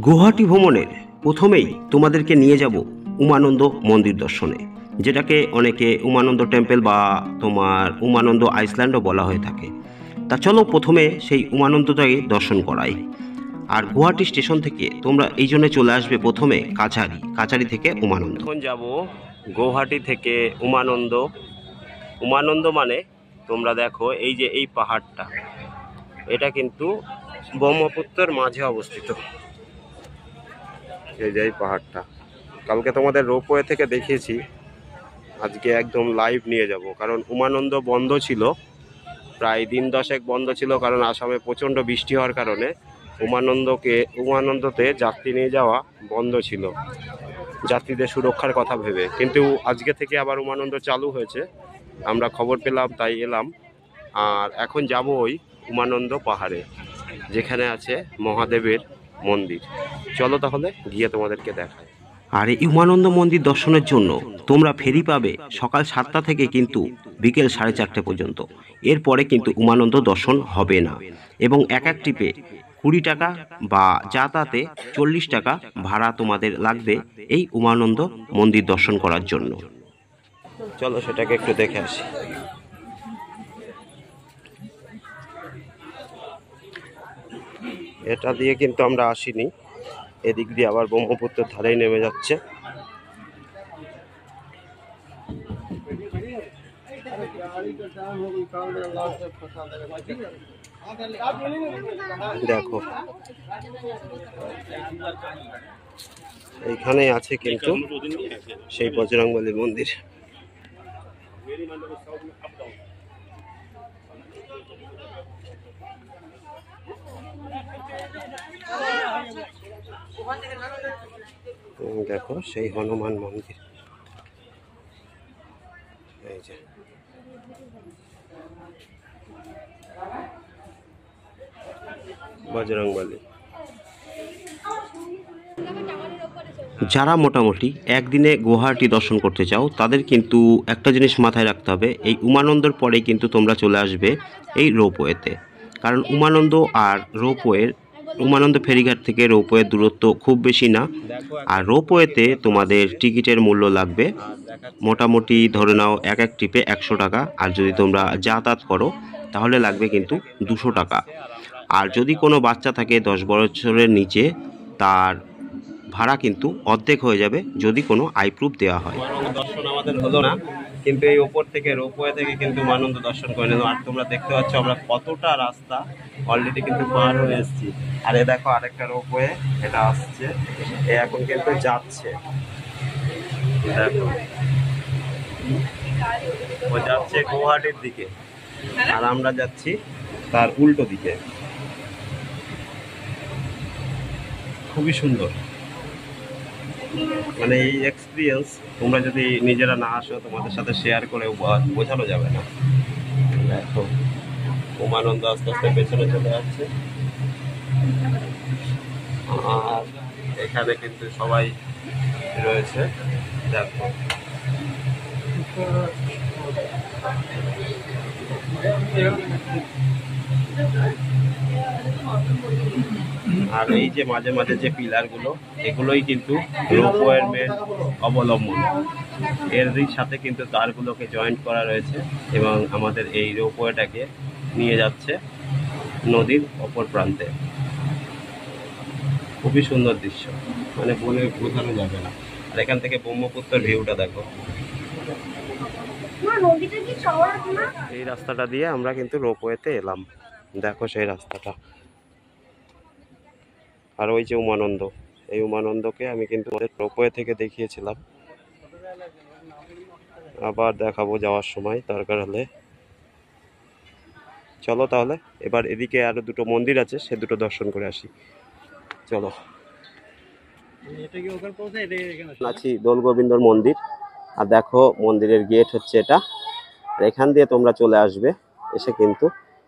গুয়াহাটি ভ্রমণের প্রথমেই তোমাদেরকে নিয়ে যাব উমানন্দ মন্দির দর্শনে, যেটাকে অনেকে উমানন্দ টেম্পল বা তোমার উমানন্দ আইসল্যান্ডও বলা হয়ে থাকে। তা চলো প্রথমে সেই উমানন্দটাকে দর্শন করাই। আর গুয়াহাটি স্টেশন থেকে তোমরা এই জন্য চলে আসবে প্রথমে কাছারি, কাছারি থেকে উমানন্দ। এখন যাব গুয়াহাটি থেকে উমানন্দ। উমানন্দ মানে তোমরা দেখো এই যে এই পাহাড়টা, এটা কিন্তু ব্রহ্মপুত্রের মাঝে অবস্থিত। এই যে এই পাহাড়টা কালকে তোমাদের রোপওয়ে থেকে দেখিয়েছি, আজকে একদম লাইভ নিয়ে যাব। কারণ উমানন্দ বন্ধ ছিল, প্রায় দিন দশেক বন্ধ ছিল, কারণ আসামে প্রচণ্ড বৃষ্টি হওয়ার কারণে উমানন্দতে যাত্রী নিয়ে যাওয়া বন্ধ ছিল, যাত্রীদের সুরক্ষার কথা ভেবে। কিন্তু আজকে থেকে আবার উমানন্দ চালু হয়েছে, আমরা খবর পেলাম তাই এলাম। আর এখন যাব ওই উমানন্দ পাহাড়ে, যেখানে আছে মহাদেবের মন্দির। চলো তাহলে গিয়ে তোমাদেরকে দেখায়। আর এই উমানন্দ মন্দির দর্শনের জন্য তোমরা ফেরি পাবে সকাল 7টা থেকে কিন্তু বিকেল 4:30 পর্যন্ত। এরপরে কিন্তু উমানন্দ দর্শন হবে না, এবং এক এক ট্রিপে 20 টাকা বা যাতায়াতে 40 টাকা ভাড়া তোমাদের লাগবে এই উমানন্দ মন্দির দর্শন করার জন্য। চলো সেটাকে একটু দেখে আসি। এটা দিয়ে কিন্তু আমরা আসিনি, এদিক দিয়ে আবার ব্রহ্মপুত্রের ধারেই নেমে যাচ্ছে। দেখো এইখানেই আছে কিন্তু সেই বজরংবলী মন্দির। দেখো সেই হনুমান মন্দির, এই যে বজরংবলী। যারা মোটামুটি একদিনে গুয়াহাটি দর্শন করতে চাও তাদের কিন্তু একটা জিনিস মাথায় রাখতে হবে, এই উমানন্দর পরে কিন্তু তোমরা চলে আসবে এই রোপওয়েতে। কারণ উমানন্দ আর রোপওয়ের, উমানন্দ ফেরিঘাট থেকে রোপওয়ের দূরত্ব খুব বেশি না। আর রোপওয়েতে তোমাদের টিকিটের মূল্য লাগবে মোটামুটি ধরে নাও এক এক ট্রিপে 100 টাকা। আর যদি তোমরা যাতায়াত করো তাহলে লাগবে কিন্তু 200 টাকা। আর যদি কোনো বাচ্চা থাকে 10 বছরের নিচে, তার ভাড়া কিন্তু অর্ধেক হয়ে যাবে যদি কোনো আইপ্রুফ দেওয়া হয়। দর্শন আমাদের হলো না, কিন্তু এই ওপর থেকে রোপওয়ে থেকে কিন্তু উমানন্দ দর্শন করে নিলাম। আর তোমরা দেখতে পাচ্ছ আমরা কতটা রাস্তা অলরেডি কিন্তু পার হয়ে এসেছি। আর এ দেখো আরেকটা রোপওয়ে, এটা আসছে, এ এখন কিন্তু যাচ্ছে। দেখো ও যাচ্ছে গুয়াহাটির দিকে, আর আমরা যাচ্ছি তার উল্টো দিকে। খুবই সুন্দর, মানে এই এক্সপিরিয়েন্স তোমরা যদি নিজেরা না আসো তোমাদের সাথে শেয়ার করে বোঝানো যাবে না। দেখো উমানন্দ আস্তে আস্তে পেছনে চলে যাচ্ছে, আর এখানে কিন্তু সবাই রয়েছে। দেখো আর এই যে মাঝে মাঝে যে পিলারগুলো, এগুলোই কিন্তু রোপওয়ের মেন অবলম্বন। এর সাথে কিন্তু তারগুলোকে জয়েন্ট করা রয়েছে, এবং আমাদের এই রোপওয়েটাকে নিয়ে যাচ্ছে নদীর অপর প্রান্তে। খুবই সুন্দর দৃশ্য, মানে বলে বোঝানো যাবে না। আর এখান থেকে ব্রহ্মপুত্রের ভিউটা দেখো। এই রাস্তাটা দিয়ে আমরা কিন্তু রোপওয়েতে এলাম, দেখো সেই রাস্তাটা। আর ওই যে উমানন্দ, এই উমানন্দকে আমি কিন্তু রোপওয়ে থেকে দেখিয়েছিলাম, আবার দেখাবো যাওয়ার সময় দরকার হলে। চলো তাহলে এবার এদিকে আরো দুটো মন্দির আছে, সে দুটো দর্শন করে আসি। চলো। আছি দোল গোবিন্দর মন্দির, আর দেখো মন্দিরের গেট হচ্ছে এটা। এখান দিয়ে তোমরা চলে আসবে, এসে কিন্তু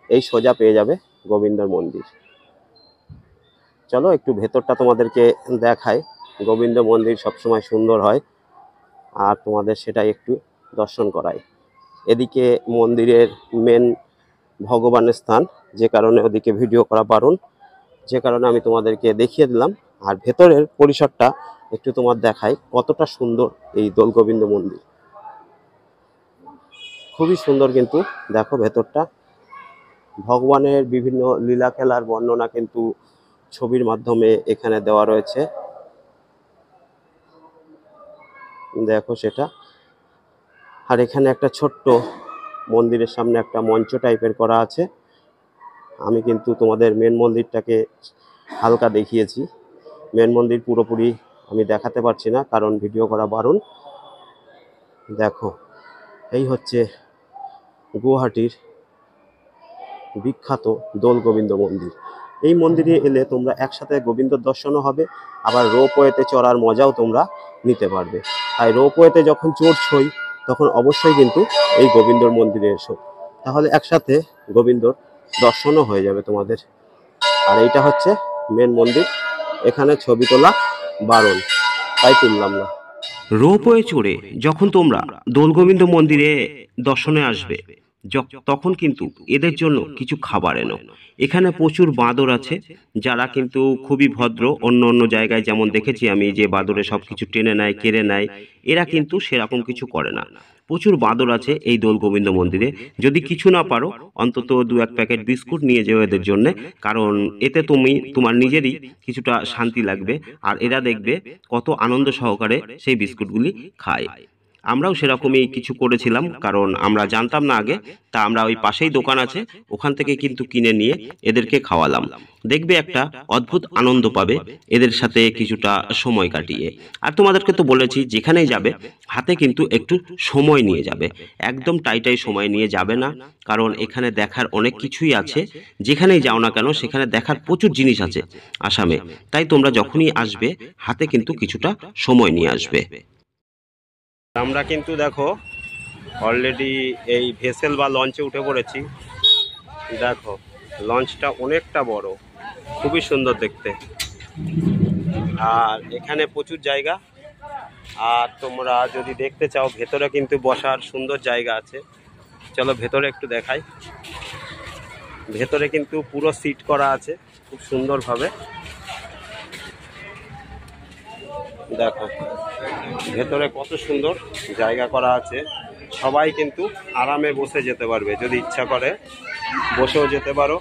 এই সোজা পেয়ে যাবে গোবিন্দর মন্দির। চলো একটু ভেতরটা তোমাদেরকে দেখাই। গোবিন্দ মন্দির সবসময় সুন্দর হয়, আর তোমাদের সেটাই একটু দর্শন করাই। এদিকে মন্দিরের মেন ভগবানের স্থান, যে কারণে ওদিকে ভিডিও করা বারণ, যে কারণে আমি তোমাদেরকে দেখিয়ে দিলাম। আর ভেতরের পরিসরটা একটু তোমার দেখাই কতটা সুন্দর এই দোলগোবিন্দ মন্দির। খুবই সুন্দর কিন্তু দেখো ভেতরটা, ভগবানের বিভিন্ন লীলা খেলার বর্ণনা কিন্তু ছবির মাধ্যমে এখানে দেওয়া রয়েছে, দেখো সেটা। আর এখানে একটা ছোট্ট মন্দিরের সামনে একটা মঞ্চ টাইপের করা আছে। আমি কিন্তু তোমাদের মেন মন্দিরটাকে হালকা দেখিয়েছি, মেন মন্দির পুরোপুরি আমি দেখাতে পারছি না কারণ ভিডিও করা বারণ। দেখো এই হচ্ছে গুয়াহাটির বিখ্যাত দোল গোবিন্দ মন্দির। এই মন্দিরে এলে তোমরা একসাথে গোবিন্দ দর্শনও হবে, আবার রোপওয়েতে চড়ার মজাও তোমরা নিতে পারবে। তাই রোপওয়েতে যখন চড়ছই তখন অবশ্যই কিন্তু এই গোবিন্দর মন্দিরে এসো, তাহলে একসাথে গোবিন্দর দর্শনও হয়ে যাবে তোমাদের। আর এইটা হচ্ছে মেন মন্দির, এখানে ছবি তোলা বারণ, তাই তুললাম না। রোপওয়ে চড়ে যখন তোমরা দোলগোবিন্দ মন্দিরে দর্শনে আসবে তখন কিন্তু এদের জন্য কিছু খাবার এনো। এখানে প্রচুর বাঁদর আছে যারা কিন্তু খুবই ভদ্র। অন্য অন্য জায়গায় যেমন দেখেছি আমি যে বাঁদরে সবকিছু টেনে নেয়, কেড়ে নেয়, এরা কিন্তু সেরকম কিছু করে না। প্রচুর বাঁদর আছে এই দোল গোবিন্দ মন্দিরে। যদি কিছু না পারো অন্তত 2-1 প্যাকেট বিস্কুট নিয়ে যেও এদের জন্য, কারণ এতে তোমার নিজেরই কিছুটা শান্তি লাগবে, আর এরা দেখবে কত আনন্দ সহকারে সেই বিস্কুটগুলি খায়। আমরাও সেরকমই কিছু করেছিলাম, কারণ আমরা জানতাম না আগে, তা আমরা ওই পাশেই দোকান আছে ওখান থেকে কিন্তু কিনে নিয়ে এদেরকে খাওয়ালাম। দেখবে একটা অদ্ভুত আনন্দ পাবে এদের সাথে কিছুটা সময় কাটিয়ে। আর তোমাদেরকে তো বলেছি যেখানেই যাবে হাতে কিন্তু একটু সময় নিয়ে যাবে, একদম টাইটাই সময় নিয়ে যাবে না, কারণ এখানে দেখার অনেক কিছুই আছে। যেখানেই যাও না কেন সেখানে দেখার প্রচুর জিনিস আছে আসামে, তাই তোমরা যখনই আসবে হাতে কিন্তু কিছুটা সময় নিয়ে আসবে। আমরা কিন্তু দেখো অলরেডি এই ভেসেল বা লঞ্চে উঠে পড়েছি। দেখো লঞ্চটা অনেকটা বড়, খুবই সুন্দর দেখতে, আর এখানে প্রচুর জায়গা। আর তোমরা যদি দেখতে চাও ভেতরে কিন্তু বসার সুন্দর জায়গা আছে, চলো ভেতরে একটু দেখাই। ভেতরে কিন্তু পুরো সিট করা আছে খুব সুন্দরভাবে। দেখো ভেতরে কত সুন্দর জায়গা করা আছে, সবাই কিন্তু আরামে বসে যেতে পারবে, যদি ইচ্ছা করে বসেও যেতে পারো,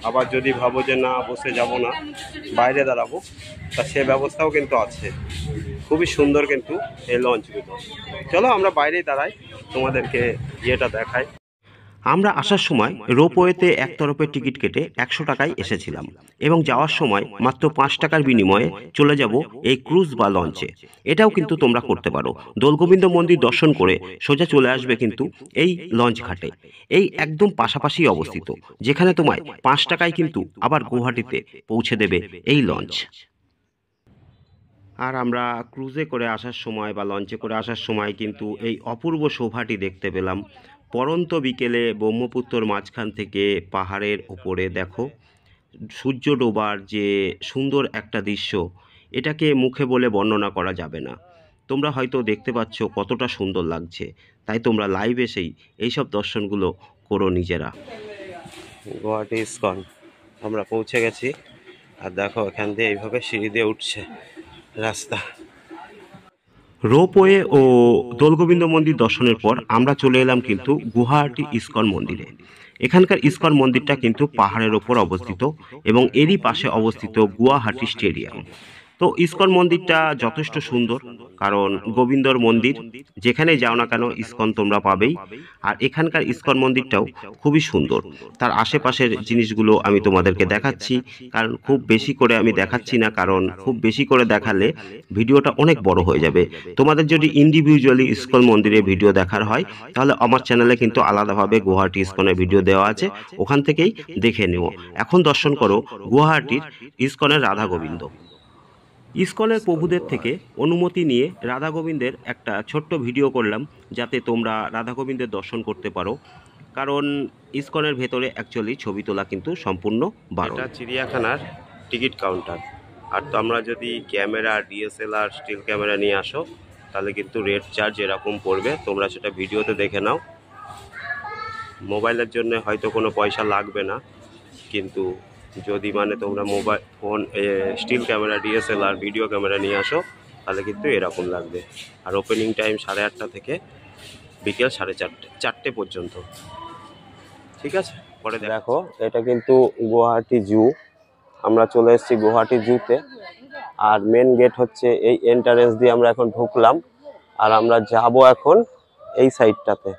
আবার যদি ভাবো যে না বসে যাব না বাইরে দাঁড়াবো, তা সে ব্যবস্থাও কিন্তু আছে। খুবই সুন্দর কিন্তু এই লঞ্চগুলো। চলো আমরা বাইরেই দাঁড়াই, তোমাদেরকে ইয়েটা দেখাই। আমরা আসার সময় রোপওয়েতে এক তরফের টিকিট কেটে 100 টাকায় এসেছিলাম, এবং যাওয়ার সময় মাত্র 5 টাকার বিনিময়ে চলে যাব এই ক্রুজ বা লঞ্চে। এটাও কিন্তু তোমরা করতে পারো। দোলগোবিন্দ মন্দির দর্শন করে সোজা চলে আসবে কিন্তু এই লঞ্চ ঘাটে, এই একদম পাশাপাশি অবস্থিত, যেখানে তোমায় 5 টাকায় কিন্তু আবার গুয়াহাটিতে পৌঁছে দেবে এই লঞ্চ। আর আমরা ক্রুজে করে আসার সময় বা লঞ্চে করে আসার সময় কিন্তু এই অপূর্ব শোভাটি দেখতে পেলাম। পরন্ত বিকেলে ব্রহ্মপুত্রর মাঝখান থেকে পাহাড়ের ওপরে দেখো সূর্য ডোবার যে সুন্দর একটা দৃশ্য, এটাকে মুখে বলে বর্ণনা করা যাবে না। তোমরা হয়তো দেখতে পাচ্ছ কতটা সুন্দর লাগছে, তাই তোমরা লাইভ এসেই এইসব দর্শনগুলো করো নিজেরা। গুয়াহাটি ইস্কন আমরা পৌঁছে গেছি, আর দেখো এখান দিয়ে এইভাবে সিঁড়ি দিয়ে উঠছে রাস্তা। রোপওয়ে ও দোলগোবিন্দ মন্দির দর্শনের পর আমরা চলে এলাম কিন্তু গুয়াহাটি ইস্কন মন্দিরে। এখানকার ইস্কন মন্দিরটা কিন্তু পাহাড়ের ওপর অবস্থিত, এবং এরই পাশে অবস্থিত গুয়াহাটি স্টেডিয়াম। তো ইস্কন মন্দিরটা যথেষ্ট সুন্দর, কারণ গোবিন্দর মন্দির, যেখানে যাও না কেন ইস্কন তোমরা পাবেই। আর এখানকার ইস্কন মন্দিরটাও খুবই সুন্দর। তার আশেপাশের জিনিসগুলো আমি তোমাদেরকে দেখাচ্ছি, কারণ খুব বেশি করে আমি দেখাচ্ছি না, কারণ খুব বেশি করে দেখালে ভিডিওটা অনেক বড় হয়ে যাবে। তোমাদের যদি ইন্ডিভিজুয়ালি ইস্কন মন্দিরে ভিডিও দেখার হয় তাহলে আমার চ্যানেলে কিন্তু আলাদাভাবে গুয়াহাটি ইস্কনের ভিডিও দেওয়া আছে, ওখান থেকেই দেখে নিও। এখন দর্শন করো গুয়াহাটির ইস্কনের রাধা গোবিন্দ। ইস্কনের প্রভুদের থেকে অনুমতি নিয়ে রাধা গোবিন্দের একটা ছোট্ট ভিডিও করলাম, যাতে তোমরা রাধা গোবিন্দের দর্শন করতে পারো, কারণ ইস্কনের ভেতরে অ্যাকচুয়ালি ছবি তোলা কিন্তু সম্পূর্ণ বারণ। এটা চিড়িয়াখানার টিকিট কাউন্টার। আর তোমরা যদি ক্যামেরা, ডিএসএলআর, স্টিল ক্যামেরা নিয়ে আসো তাহলে কিন্তু রেট চার্জ এরকম পড়বে, তোমরা সেটা ভিডিওতে দেখে নাও। মোবাইলের জন্য হয়তো কোনো পয়সা লাগবে না, কিন্তু যদি মানে তোমরা mobile phone still camera DSLR video camera নিয়ে আসো তাহলে কিন্তু এরকম লাগবে। আর ওপেনিং টাইম 8:30 থেকে বিকেল 4:30 পর্যন্ত। ঠিক আছে, পরে দেখো এটা কিন্তু গুয়াহাটি জু। আমরা চলে এসেছি গুয়াহাটি জুতে। আর মেন গেট হচ্ছে এই এন্ট্রান্স দিয়ে আমরা এখন ঢুকলাম। আর আমরা যাব এখন এই সাইডটাতে।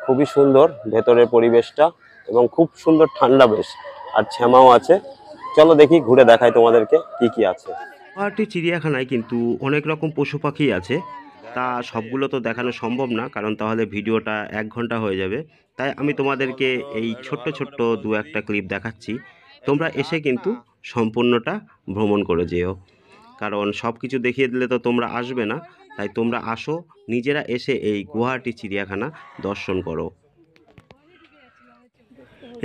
খুবই সুন্দর ভেতরের পরিবেশটা এবং খুব সুন্দর ঠান্ডা বেশ, আর শ্যামাও আছে। চলো দেখি, ঘুরে দেখাই তোমাদেরকে কি কি আছে। গুয়াহাটি চিড়িয়াখানায় কিন্তু অনেক রকম পশু পাখি আছে। তা সবগুলো তো দেখানো সম্ভব না, কারণ তাহলে ভিডিওটা 1 ঘন্টা হয়ে যাবে। তাই আমি তোমাদেরকে এই ছোট্ট ছোট্ট 2-1টা ক্লিপ দেখাচ্ছি। তোমরা এসে কিন্তু সম্পূর্ণটা ভ্রমণ করে যেও, কারণ সব কিছু দেখিয়ে দিলে তো তোমরা আসবে না। তাই তোমরা আসো, নিজেরা এসে এই গুয়াহাটি চিড়িয়াখানা দর্শন করো।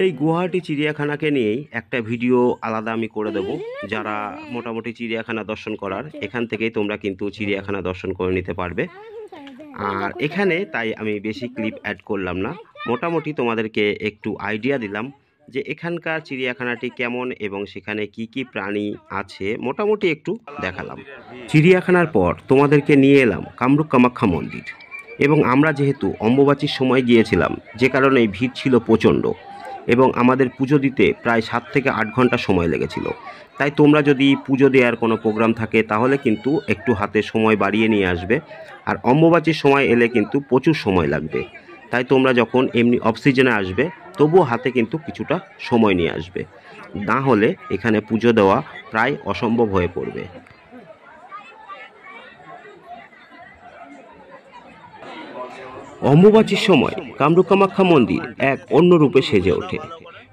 এই গুয়াহাটি চিড়িয়াখানাকে নিয়েই একটা ভিডিও আলাদা আমি করে দেব। যারা মোটামুটি চিড়িয়াখানা দর্শন করার, এখান থেকেই তোমরা কিন্তু চিড়িয়াখানা দর্শন করে নিতে পারবে। আর এখানে তাই আমি বেশি ক্লিপ অ্যাড করলাম না, মোটামুটি তোমাদেরকে একটু আইডিয়া দিলাম যে এখানকার চিড়িয়াখানাটি কেমন এবং সেখানে কি কি প্রাণী আছে মোটামুটি একটু দেখালাম। চিড়িয়াখানার পর তোমাদেরকে নিয়ে এলাম কামরূপ কামাখ্যা মন্দির। এবং আমরা যেহেতু অম্বুবাচীর সময় গিয়েছিলাম, যে কারণে ভিড় ছিল প্রচণ্ড এবং আমাদের পুজো দিতে প্রায় 7 থেকে 8 ঘন্টা সময় লেগেছিল। তাই তোমরা যদি পুজো দেওয়ার কোনো প্রোগ্রাম থাকে তাহলে কিন্তু একটু হাতে সময় বাড়িয়ে নিয়ে আসবে। আর অম্বুবাচীর সময় এলে কিন্তু প্রচুর সময় লাগবে। তাই তোমরা যখন এমনি অফ সিজনে আসবে তবুও হাতে কিন্তু কিছুটা সময় নিয়ে আসবে, না হলে এখানে পুজো দেওয়া প্রায় অসম্ভব হয়ে পড়বে। অম্বুবাচীর সময় কামরূপ কামাখ্যা মন্দির এক অন্য রূপে সেজে ওঠে।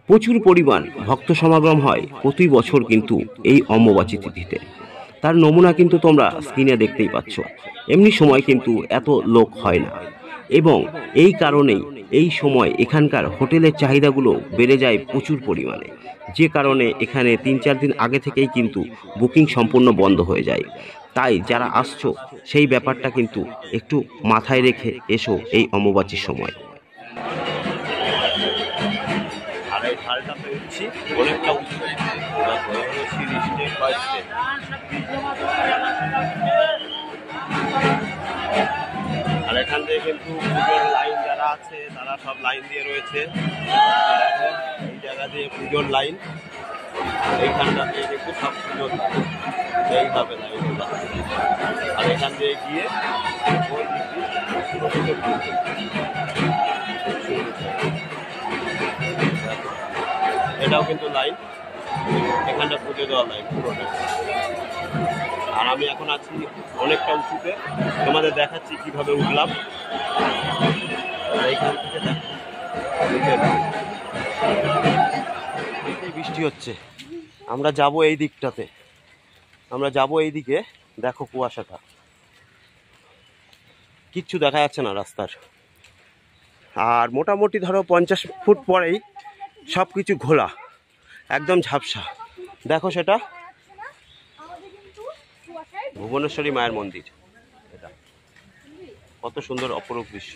প্রচুর পরিমাণ ভক্ত সমাগম হয় প্রতি বছর কিন্তু এই অম্বুবাচী তিথিতে। তার নমুনা কিন্তু তোমরা স্ক্রিনে দেখতেই পাচ্ছ। এমনি সময় কিন্তু এত লোক হয় না এবং এই কারণেই এই সময় এখানকার হোটেলের চাহিদাগুলো বেড়ে যায় প্রচুর পরিমাণে, যে কারণে এখানে 3-4 দিন আগে থেকেই কিন্তু বুকিং সম্পূর্ণ বন্ধ হয়ে যায়। তাই যারা আসছো সেই ব্যাপারটা কিন্তু একটু মাথায় রেখে এসো এই অম্বুবাচীর সময়। আর এই ঢালটাতে উঠছি অনেকটা উঁচু, আর এখান থেকে কিন্তু পুজোর লাইন যারা আছে তারা সব লাইন দিয়ে রয়েছে। দেখো এই জায়গা দিয়ে পুজোর লাইন, এইখানটা দিয়ে কিন্তু সব পুজোর লাইন এইভাবে লাইন যাচ্ছে। আর এখান দিয়ে গিয়ে এটাও কিন্তু লাইন, এখানটা পুজো দেওয়া লাইন পুরোটা। আর আমি এখন আছি অনেকটা উঁচুতে, তোমাদের দেখাচ্ছি কিভাবে উঠলাম। এইখান থেকে বৃষ্টি হচ্ছে, আমরা যাব এই দিকটাতে, আমরা যাব এই দিকে। দেখো কুয়াশাটা, কিচ্ছু দেখা যাচ্ছে না রাস্তার। আর মোটামুটি ধরো 50 ফুট পরেই সব কিছু ঘোলা, একদম ঝাপসা। দেখো সেটা ভুবনেশ্বরী মায়ের মন্দির, এটা কত সুন্দর অপরূপ দৃশ্য,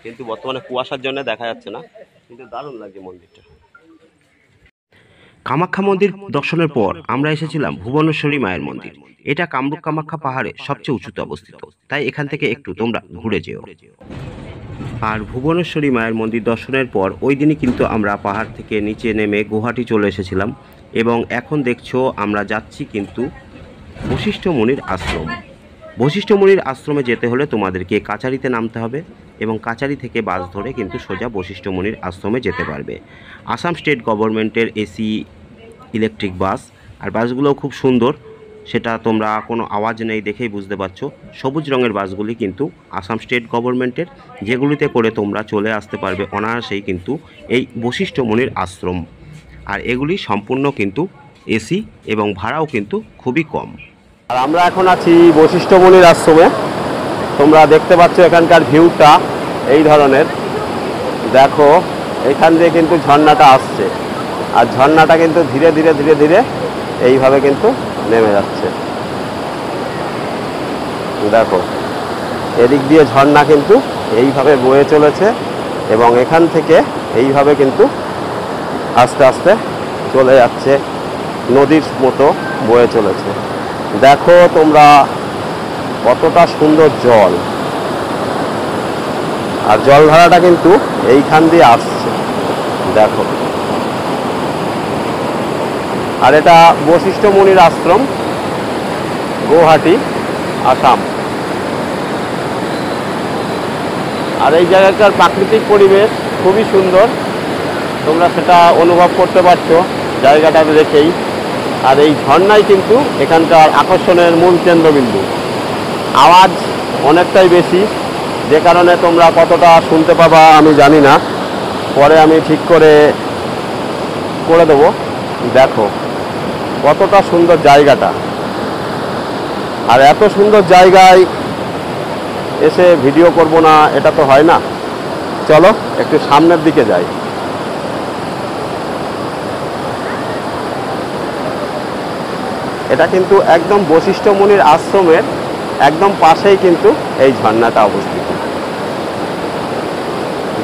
কিন্তু বর্তমানে কুয়াশার জন্য দেখা যাচ্ছে না, কিন্তু দারুণ লাগছে মন্দিরটা। কামাখ্যা মন্দির দর্শনের পর আমরা এসেছিলাম ভুবনেশ্বরী মায়ের মন্দির। এটা কামরূপ কামাখ্যা পাহাড়ে সবচেয়ে উঁচুতে অবস্থিত, তাই এখান থেকে একটু তোমরা ঘুরে যেও। আর ভুবনেশ্বরী মায়ের মন্দির দর্শনের পর ওই দিনই কিন্তু আমরা পাহাড় থেকে নিচে নেমে গুয়াহাটি চলে এসেছিলাম এবং এখন দেখছো আমরা যাচ্ছি কিন্তু বশিষ্ঠ মুনির আশ্রম। বশিষ্ঠ মুনির আশ্রমে যেতে হলে তোমাদেরকে কাচারিতে নামতে হবে এবং কাচারি থেকে বাস ধরে কিন্তু সোজা বশিষ্ঠ মুনির আশ্রমে যেতে পারবে। আসাম স্টেট গভর্নমেন্টের এসি ইলেকট্রিক বাস, আর বাসগুলোও খুব সুন্দর, সেটা তোমরা কোনো আওয়াজ নেই দেখেই বুঝতে পারছো। সবুজ রঙের বাসগুলি কিন্তু আসাম স্টেট গভর্নমেন্টের, যেগুলিতে করে তোমরা চলে আসতে পারবে অনায়াসেই কিন্তু এই বশিষ্ঠ মুনির আশ্রম। আর এগুলি সম্পূর্ণ কিন্তু এসি এবং ভাড়াও কিন্তু খুবই কম। আর আমরা এখন আছি বশিষ্ঠ মুনির আশ্রমে। তোমরা দেখতে পাচ্ছ এখানকার ভিউটা এই ধরনের। দেখো এখান দিয়ে কিন্তু ঝর্ণাটা আসছে, আর ঝর্ণাটা কিন্তু ধীরে ধীরে ধীরে ধীরে এইভাবে কিন্তু নেমে যাচ্ছে। দেখো এদিক দিয়ে ঝর্ণা কিন্তু এইভাবে বয়ে চলেছে এবং এখান থেকে এইভাবে কিন্তু আস্তে আস্তে চলে যাচ্ছে, নদীর মতো বয়ে চলেছে। দেখো তোমরা কতটা সুন্দর জল, আর জলধারাটা কিন্তু এইখান দিয়ে আসছে, দেখো। আর এটা বশিষ্ঠ মুনির আশ্রম, গুয়াহাটি, আসাম। আর এই জায়গাটার প্রাকৃতিক পরিবেশ খুবই সুন্দর, তোমরা সেটা অনুভব করতে পারছো জায়গাটা দেখেই। আর এই ঝর্ণাই কিন্তু এখানকার আকর্ষণের মূল কেন্দ্রবিন্দু। আওয়াজ অনেকটাই বেশি, যে কারণে তোমরা কতটা শুনতে পাবা আমি জানি না, পরে আমি ঠিক করে দেবো। দেখো কতটা সুন্দর জায়গাটা, আর এত সুন্দর জায়গায় এসে ভিডিও করব না এটা তো হয় না। চলো একটু সামনের দিকে যাই। এটা কিন্তু একদম বশিষ্ঠ মুনির আশ্রমের একদম পাশেই কিন্তু এই ঝর্ণাটা অবস্থিত।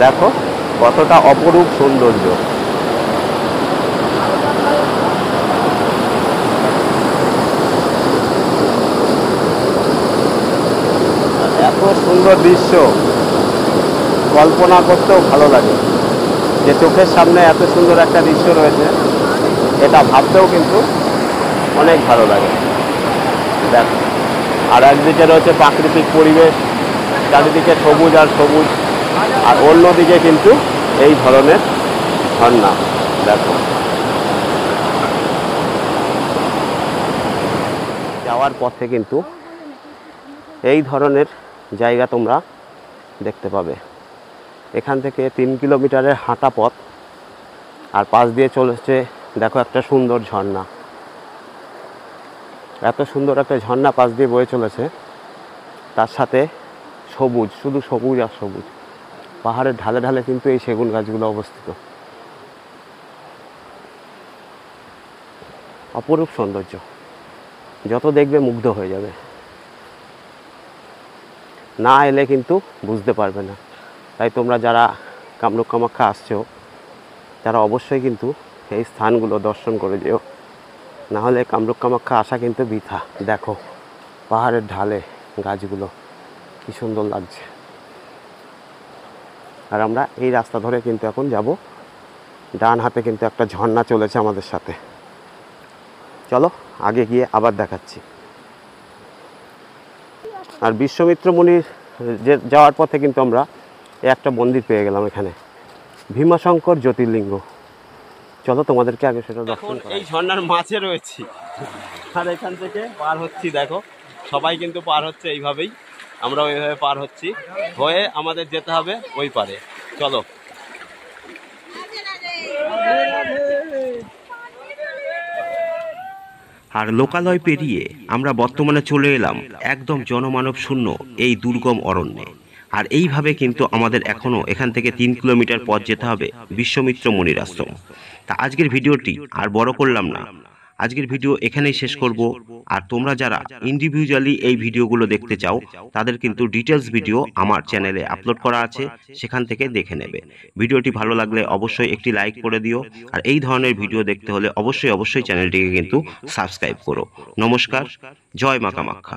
দেখো কতটা অপরূপ সৌন্দর্য। এত সুন্দর দৃশ্য কল্পনা করতেও ভালো লাগে, যে চোখের সামনে এত সুন্দর একটা দৃশ্য রয়েছে, এটা ভাবতেও কিন্তু অনেক ভালো লাগে। দেখো, আর একদিকে রয়েছে প্রাকৃতিক পরিবেশ, চারিদিকে সবুজ আর সবুজ, আর অন্যদিকে কিন্তু এই ধরনের ঝর্ণা। দেখো যাওয়ার পথে কিন্তু এই ধরনের জায়গা তোমরা দেখতে পাবে। এখান থেকে 3 কিলোমিটারের হাঁটা পথ, আর পাশ দিয়ে চলেছে দেখো একটা সুন্দর ঝর্ণা। এত সুন্দর একটা ঝর্ণা পাশ দিয়ে বয়ে চলেছে, তার সাথে সবুজ, শুধু সবুজ আর সবুজ। পাহাড়ের ঢালে ঢালে কিন্তু এই সেগুন গাছগুলো অবস্থিত। অপরূপ সৌন্দর্য, যত দেখবে মুগ্ধ হয়ে যাবে, না এলে কিন্তু বুঝতে পারবে না। তাই তোমরা যারা কামরূপ কামাখ্যা আসছো, তারা অবশ্যই কিন্তু এই স্থানগুলো দর্শন করে যেও, নাহলে কামরূপ কামাখ্যা আসা কিন্তু বৃথা। দেখো পাহাড়ের ঢালে গাছগুলো কি সুন্দর লাগছে। আর আমরা এই রাস্তা ধরে কিন্তু এখন যাব, ডান হাতে কিন্তু একটা ঝর্ণা চলেছে আমাদের সাথে। চলো আগে গিয়ে আবার দেখাচ্ছি। আর বিশ্বমিত্র মুনির যাওয়ার পথে কিন্তু আমরা একটা মন্দির পেয়ে গেলাম এখানে, ভীমাশঙ্কর জ্যোতির্লিঙ্গ। চলো তোমাদেরকে আগে সেটা দর্শন করাই। এই ঝর্ণার মাঝে রয়েছি, আর এখান থেকে পার হচ্ছি। দেখো সবাই কিন্তু পার হচ্ছে এইভাবেই, আমরা ওইভাবে পার হচ্ছি, হয়ে আমাদের যেতে হবে ওই পারে। চলো। আর লোকালয় পেরিয়ে আমরা বর্তমানে চলে এলাম একদম জনমানব শূন্য এই দুর্গম অরণ্যে। আর এইভাবে কিন্তু আমাদের এখনো এখান থেকে 3 কিলোমিটার পথ যেতে হবে বিশ্বমিত্র মুনির আশ্রম। তা আজকের ভিডিওটি আর বড় করলাম না, আজকের ভিডিও এখানেই শেষ করব। আর তোমরা যারা ইন্ডিভিজুয়ালি এই ভিডিওগুলো দেখতে চাও, তাদের কিন্তু ডিটেলস ভিডিও আমার চ্যানেলে আপলোড করা আছে, সেখান থেকে দেখে নেবে। ভিডিওটি ভালো লাগলে অবশ্যই একটি লাইক করে দিও, আর এই ধরনের ভিডিও দেখতে হলে অবশ্যই চ্যানেলটিকে কিন্তু সাবস্ক্রাইব করো। নমস্কার, জয় মা কামাখ্যা।